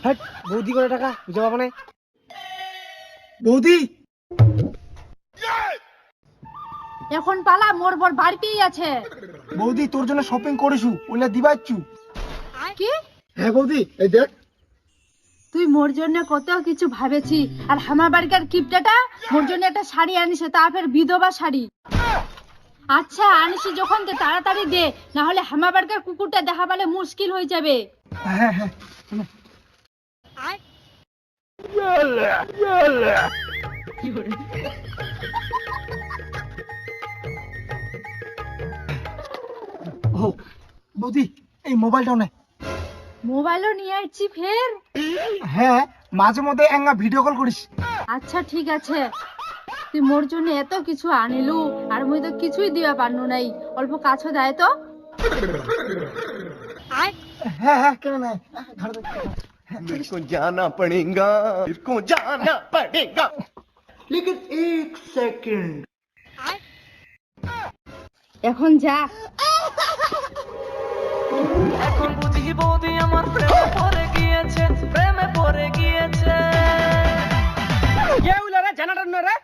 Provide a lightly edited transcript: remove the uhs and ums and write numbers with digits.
Hat বৌদি করে টাকা বুঝে পাবো না বৌদি এখন পালা মোর বর বাড়িতেই আছে। বৌদি তোর জন্য শপিং করেছু ওইলা দিবাচ্ছু। কি হ্যাঁ বৌদি এই দেখ তুই মোর জন্য কত কিছু ভাবেছি, আর আমার বাড়িকার কিপটাটা মোর জন্য একটা শাড়ি আনিছে, তা ফের বিধবা শাড়ি। আচ্ছা আনিছি যখন তো তাড়াতাড়ি দে, না হলে আমার বাড়িকার কুকুরটা দেখা পেলে মুশকিল হয়ে যাবে। হ্যাঁ হ্যাঁ ও বৌদি এই মোবাইলটাও নেই। মোবাইলও নিয়ে আসছি ফের। হ্যাঁ মাঝে মধ্যে এঙ্গা ভিডিও কল করিস। আচ্ছা ঠিক আছে, তুই মোর জন্য এত কিছু আনিলু আর মুই তো কিছুই দিবা পারনু নাই, অল্প কাছে দেয় তো। হ্যাঁ হ্যাঁ কেন নাই मेरे को जाना पड़ेगा, मेरे को जाना पड़ेगा। लेकिन एक सेकंड এখন যা। এখন বুঝি বৌদি আমার প্রেমে পড়ে গিয়েছে, প্রেমে পড়ে গিয়েছে। কে উলা রে জানাটা না রে